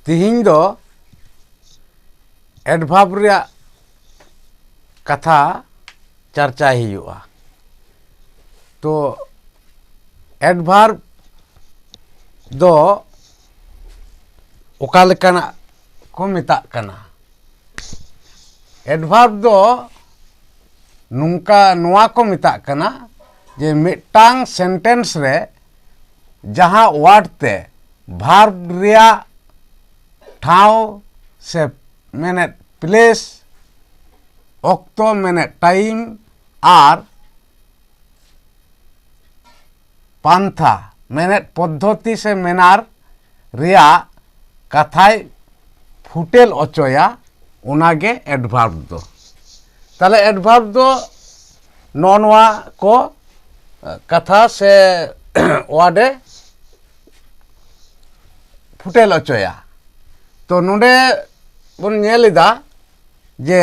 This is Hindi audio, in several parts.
तिहिं दो एडभार्ब रिया कथा चर्चा ही हुआ। तो एडभार्ब दो ओका लेकाना को मेता कना। एडभार्ब दो नुंका नुआ को मेता कना जे मिटांग सेंटेंस रे जहां वर्ड ते भार्ब रिया ठाव से मैंने प्लेस ऑक्टो मैंने टाइम आर पांथा मैंने पद्धति से मेनार रिया कथाय फुटेल अचोया उनागे एडभार्ब दो। ताले एडभार्ब दो नॉनवा को कथा से वाडे फुटेल अचोया। तो नोडे बन नेलिदा जे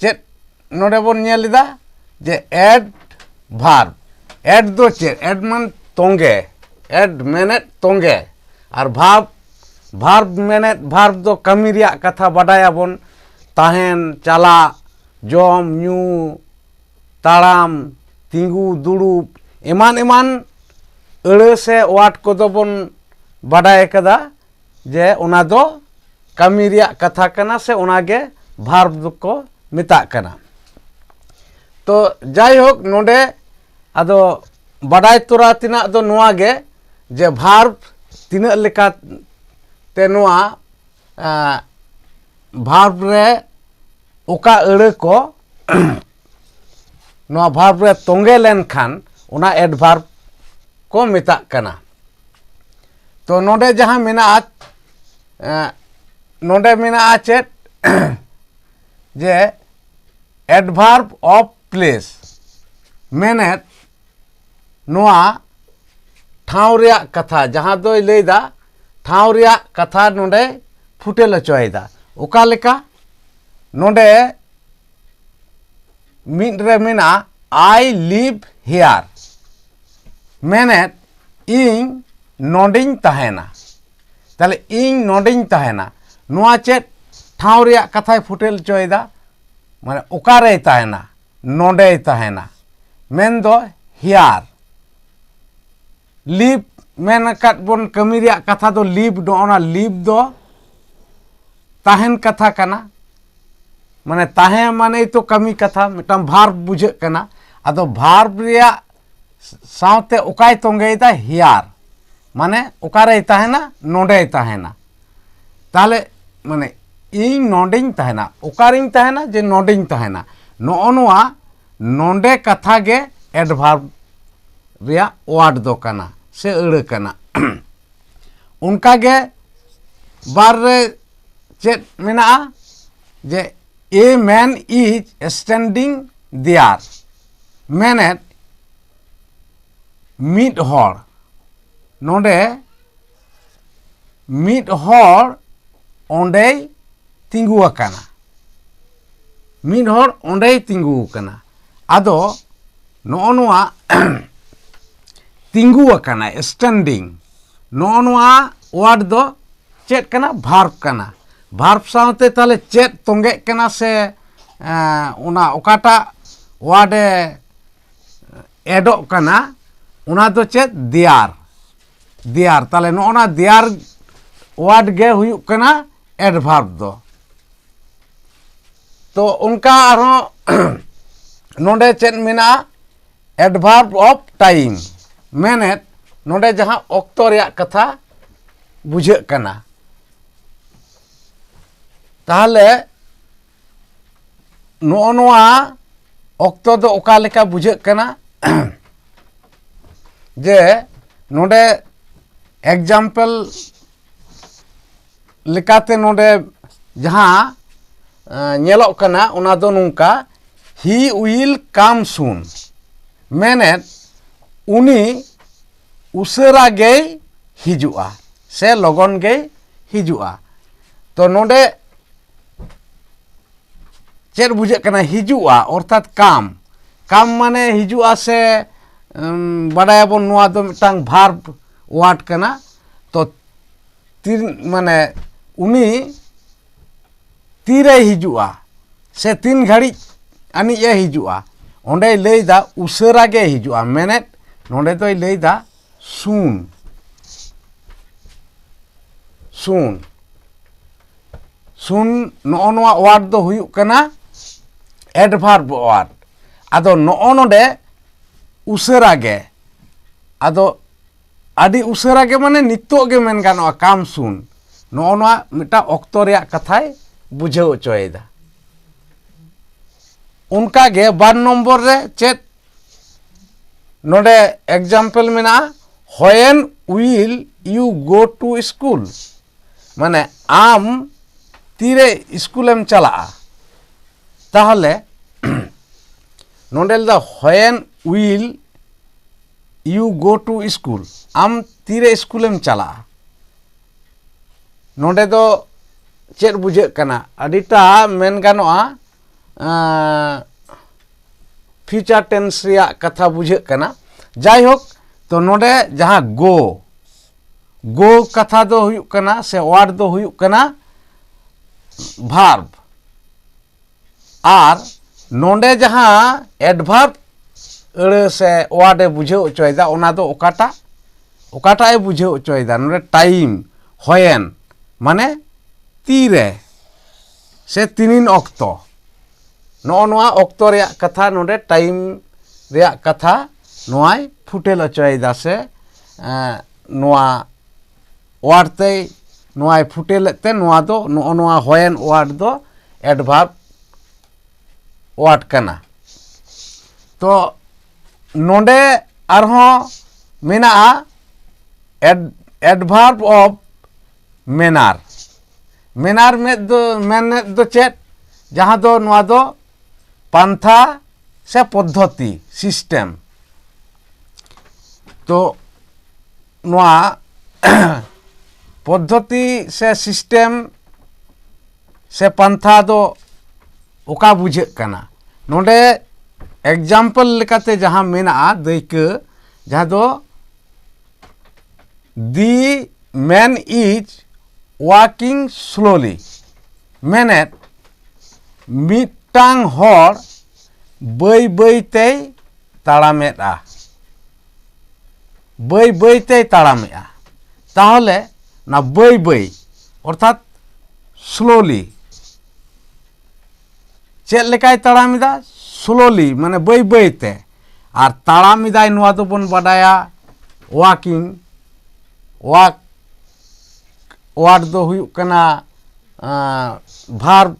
चेत नोडे बन नेलिदा जे एड भार्ब एड दो चेत एड मन तोंगे एड मेने तोंगे और भार्ब मेने भार्ब दो कमी रिया कथा बाडाया बन ताहेन चला जम न्यू ताड़ाम तिंगू दुड़ूब एमान एमान अड़े से वाट को दो बन बाडाय कदा जे उना दो कमी रिया कथा कना से उनागे भार्ब को मिता कना। तो जाय होक नोडे आदो बाडाय तोरा तिना दो नुआ गे जे भार्ब तिना लेका ते नुआ भार्ब रे ओका अड़े को नुआ भार्ब रे तोंगे लेन खान उना एडभार्ब को मिता कना। तो नोडे जहां मेना नोडे मेना चेत जे एडभार्ब ऑफ प्लेस मेने नुआ ठाव रिया कथा जहां दो लेदा ठाव रिया कथा नोडे फुटेल चोयदा ओका लेका नोडे मिड रे मेना आई लिव हियर मेने इन नोडिंग तहेना। ताले इन नोडिंग तहेना नुआ चेत ठाव रिया कथाय फुटेल चोयदा माने ओकारे तहेना नोडे तहेना मेन दो हियर लिव मेन कट बन कमी रिया कथा दो लिव दो ओना लिव दो ताहेन कथा कना माने ताहे माने तो कमी कथा मिटम भार्ब बुझे कना। आदो भार्ब रिया सावते ओकाय तोंगेदा हियर माने ओकारे तहेना नोडे तहेना। ताले माने इन नोडिंग तहेना ओकारिंग तहेना जे नोडिंग तहेना नोनुआ नोडे कथा गे एडभार्ब रिया वार्ड दो कना से अड़े कना। उनका गे बार रे चेत मेना जे a man is standing there मेने मिड हॉर नोडे मिड हॉर ओंडे तिंगु अकाना मिड हॉर ओंडे तिंगु अकाना। आदो नोनुआ तिंगु अकाना स्टैंडिंग नोनुआ वार्ड दो चेत कना भार्ब कना। भार्ब सावते ताले चेत तोंगे कना से उना ओकाटा वार्डे एडो कना उना दो चेत दियार दियार ताले नोना दियार वार्ड गे हुयु कना एडभार्ब दो। तो उनका आरो नोडे चेत मेना एडभार्ब ऑफ टाइम मेने नोडे जहां ऑक्टो रिया कथा बुझे कना। ताहले नोआ ऑक्टो दो ओका लेका बुझे कना जे नोडे एग्जाम्पल लेकाते नोडे जहां नेलो कना उना दो नुंका ही विल कम सून मेने उनी उसरा गे हिजुआ से लगन गे हिजुआ। तो नोडे चेर बुझे कना हिजुआ अर्थात काम काम माने हिजुआ से बड़ाया बन नुआ दो मिटांग भार्ब वार्ड कना। तो तीन माने उनी तीरे हिजुआ से तीन घड़ी अनी ये हिजुआ ओंडे लैदा उसरा गे हिजुआ मेने नोंडे तो लैदा सून सून सून नो नोआ वार्ड दो हुयुक कना एडभार्ब वार्ड आदो नो नोंडे उसरा गे आदो आदि उसरा गे माने नितो गे मेन गानोआ काम सून नो नोआ मिटा ऑक्तो रेया कथाय बुझाव चोयदा उनका गे 2 नम्बर रे चेत नोडे एग्जाम्पल मेना when will you go to school माने आम तीरे स्कूलेम चला ताहले नोडेल दा when will you go to school आम तीरे स्कूलेम चला नोडे दो चेत बुझे कना अडिटा मेन गानोआ फ्यूचर टेंस रिया कथा बुझे कना जाय होक तो नोडे जहां गो कथा दो हुयुक कना से वार्ड दो हुयुक कना भार्ब आर नोडे जहां एडभार्ब अड़े से वार्ड बुझाव चोयदा ओना दो ओकाटा बुझाव चोयदा नोडे टाइम व्हेन माने तीरे से तीनिन ऑक्तो नो नोआ ऑक्तो रेया कथा नोडे टाइम रेया कथा नोआय फुटेल चोयदा से नोआ वार्ड ते नोआय फुटेल ते नोआ दो नो नोआ व्हेन वार्ड दो एडभार्ब वार्ड कना तो नोडे आरहों मेना एडभार्ब ऑफ मेनार मेनार में दो चेत जहां दो नोआ दो पंथा से पद्धति सिस्टम तो नोआ पद्धति से सिस्टम से पंथा दो ओका बुझे कना नोडे एग्जाम्पल लेकाते जहां मेना दैके जहां दो the man is walking slowly menet mitang hor bai tei tarameta bai tei tarameta tahole na bai অর্থাৎ slowly चेक लेकाय ताड़ामिदा slowly माने bai ते और ताड़ामिदाय नोआ तो बन बाडाया walking walk वार्ड दो हुयुक कना भार्ब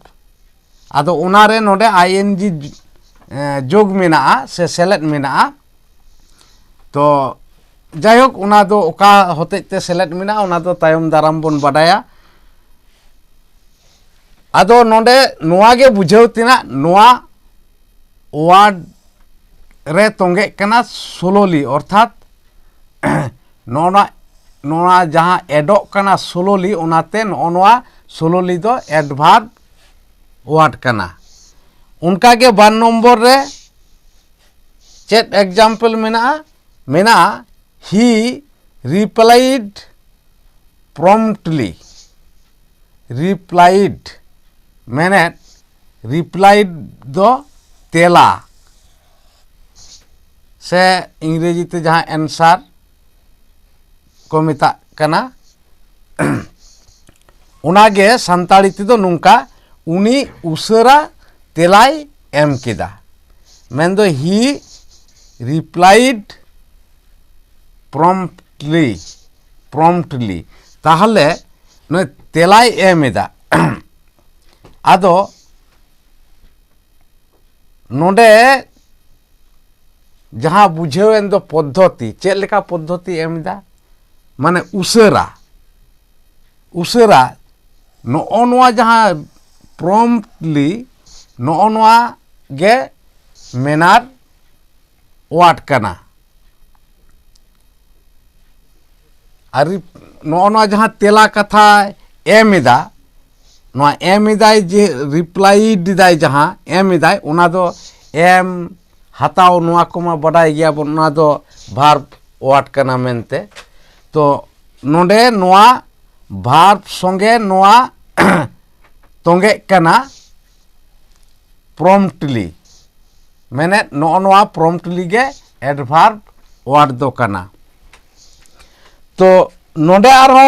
आदो उनारे नोडे आईएनजी जोग मेना से सेलेट मेना तो जायहोक उना दो ओका होते ते सेलेट मेना उना दो तायम दाराम बन बाडाया आदो नोडे नोआ गे बुझाव तिना नोआ वार्ड रे तोंगे कना सोलोली अर्थात नोना जहां एडोक कना सोलोली उनाते नोआ सोलोली दो एडभार्ब वार्ड कना उनका के 2 नम्बर रे चेत एग्जाम्पल मेना ही रिप्लाइड मैंने रिप्लाइड दो तेला से इंग्रेजी ते जहां आंसर को मेता कना उनागे संताड़ी ते दो नुंका उनी उसरा तेलाई एम केदा मेन दो ही रिप्लाइड promptly ताहले न तेलाई एमेदा आदो नोडे जहां बुझेवेन दो पद्धति चेक लेका पद्धति एमदा माने उसरा नो नोआ जहां promptly नो नोआ गे मेनार वाट कना अरे नो जहां तेला कथा एमेदा नोआ एमेदाय जे रिप्लाइड दाय जहां एमेदाय उना दो एम हताव नोआ कोमा बडाय गया बन उना दो भार्ब वाट कना मेनते तो नोडे नोआ भार्ब संगे नोआ तोंगे कना प्रॉम्प्टली मैंने नोआ प्रॉम्प्टली गे एडभार्ब वार्ड दो कना। तो नोडे आरो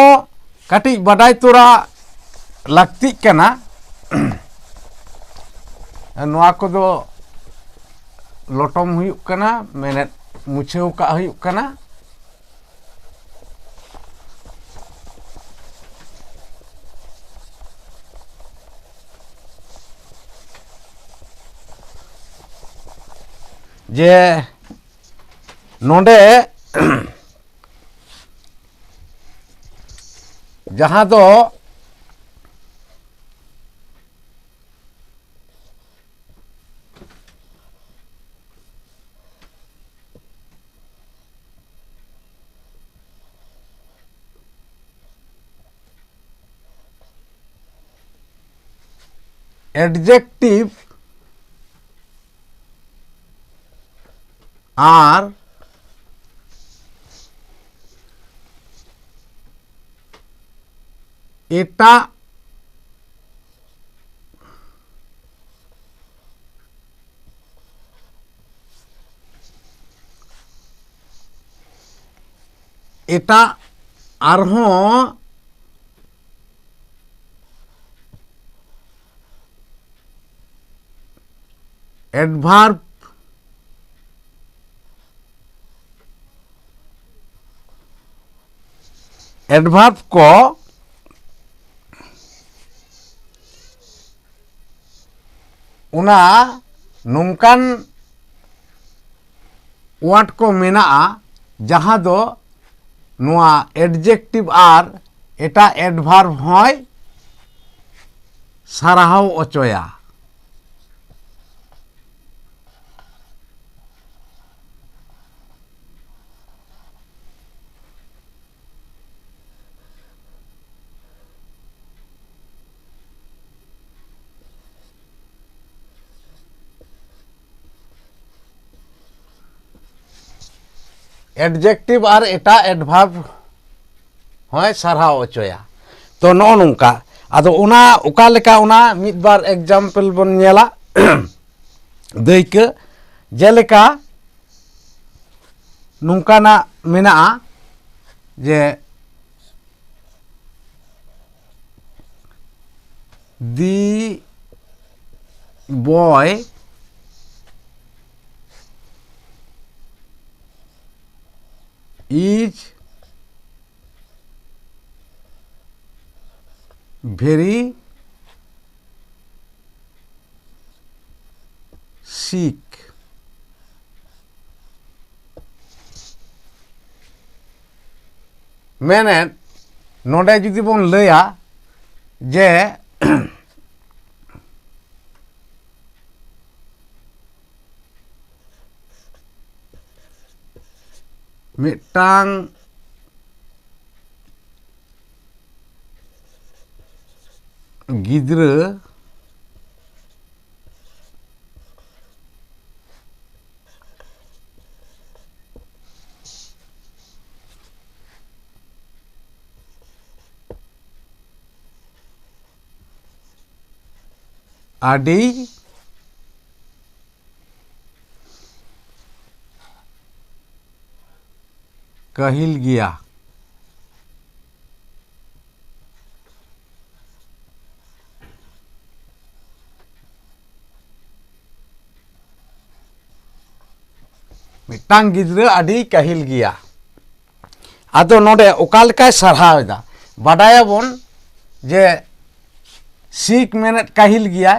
काटी बाडाय तोरा लगती कना नोआ को दो लोटम हुयुक कना मैंने मुछेव का हुयुक कना। जे नोडे जहाँ दो adjective are Etah Etah आरहों adverb adverb को उना नोंकान वार्ड को मेना जहाँ दो नोआ एडजेक्टिव आर एटा एडभार्ब होय साराहाव अचोया। एडजेक्टिव और एटा एडभार्ब होय सारहाव अचोया। तो नो नोंका आदो उना उका लेका उना मिद बार एग्जाम्पल बन नेला दैक जेलेका नोंकाना मेना जे the boy is very sick. मैंने नोडे जुदी बन लया जे मिटांग गिद्रा आदि कहिल गया। मिटांग गिद्रा आदि कहिल गया। आदो नोडे ओकालका सरहावेदा बाडाया बोन जे सीख मेहनत कहिल गया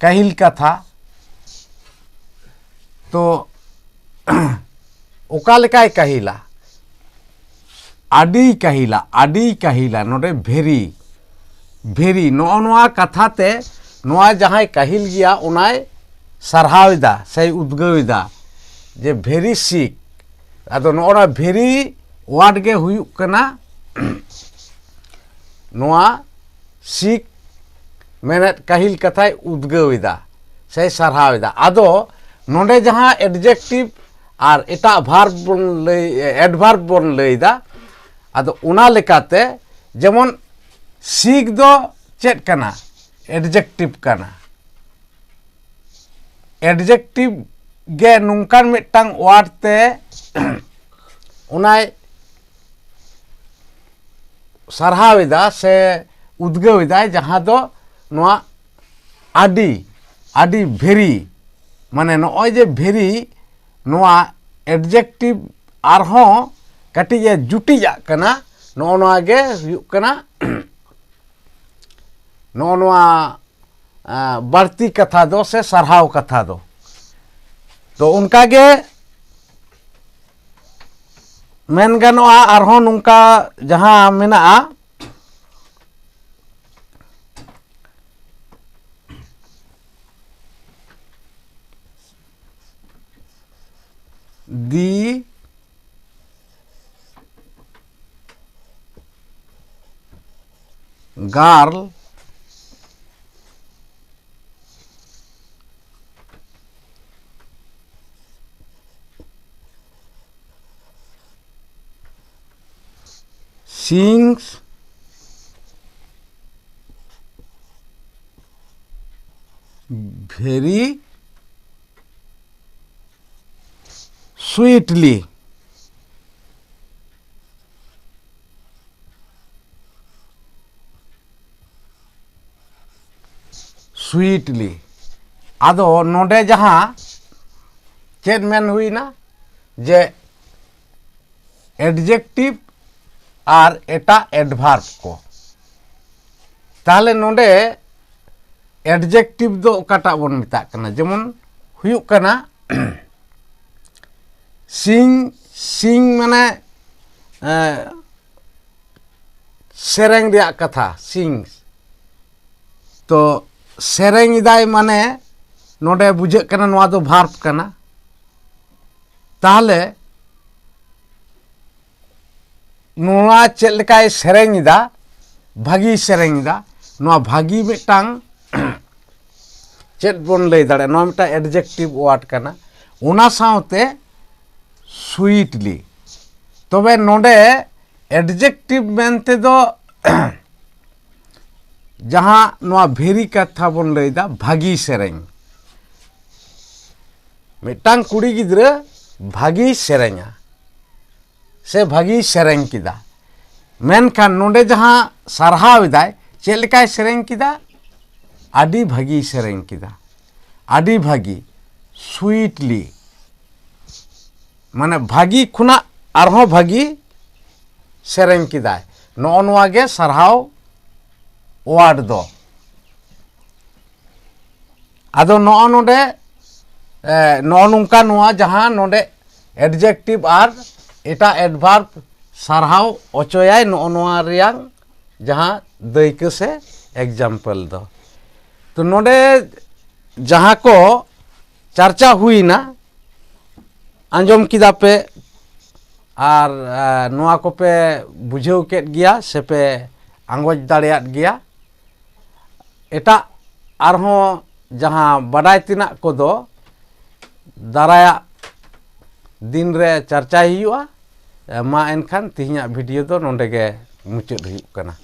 कहिल कथा तो ओकालकाय कहिला आदि कहिला नोडे भेरी भेरी नोआ कथा ते नोआ जहां कहिल गया उनाय सरहावेदा से उद्गवेदा जे भेरी सीख आदो नोना भेरी वार्ड गे हुयुक कना नोआ सीख मेहनत कहिल कथाय उद्गवेदा से सरहावेदा। आदो नोडे जहां एडजेक्टिव और एटा भार्ब बन लई एडभार्ब बन लईदा आदो उना लेकाते जेमन सीख दो चेत कना एडजेक्टिव कना एडजेक्टिव गे नुंकान मिटटांग वार्ड ते उनाय सरहाविदा से उद्गविदा जहां दो नोआ आदि आदि भेरी माने नॉय जे भेरी नोआ एडजेक्टिव आरहों कटिजे जुटिजा कना नो नोआ गे हुयुग कना नो नोआ बढ़ती कथा दो से सरहाव कथा दो तो उनका गे मेन गनोआ आरहों नुंका जहां मेना The girl sings very sweetly. Sweetly. आदो नोडे जहां चेत मेन हुई ना जे एडजेक्टिव आर एटा एडभार्ब को ताहले नोडे एडजेक्टिव दो काटा बोन मिता कना जेमन हुयुग कना सिंग सिंग माने सेरेंग दिया कथा सिंग तो सेरेंग इदाय माने नोडे बुझे कना नोआ दो भार्ब कना ताहले नोआ चेत लेकाय सेरेंग इदा भागी सेरेंग इदा नोआ भागी मिटांग चेत बोन लay दाड़े नोआ मिटा एडजेक्टिव वार्ड कना उना साउते स्वीटली तबे नोडे एडजेक्टिव मेनते दो जहां नोआ भेरी कथा बोन लैदा भागी सेरेंग मिटांग कुड़ी गिद्रा भागी सेरेंगा से भागी सेरेंग किदा मेनखान नोडे जहां सरहाव इदाय चेत लेकाय सेरेंग किदा आदि भागी सेरेंग किदा आदि भागी स्वीटली माने भागी खुना आरहों भागी सेरेंग किदाय नो नोआ गे सरहाव वार्ड दो आदो नो नोडे नो नुंका नोआ जहां नोडे adjective are Etah adverb सरहाव ओचोयाय no नोआ रियांग जहां दैक से एग्जाम्पल दो तो नोडे जहां को चर्चा हुई ना आंजम किदा पे आर नोआ को पे बुझेव केट गिया से पे आंगोज दाड़ेयात गिया एटा आरहों जहां बडाय तिना को दो दाराया दिन रे चर्चा हुआ मा एनखान तिहिया वीडियो दो नोंडे गे मुचाद हुयुग कना।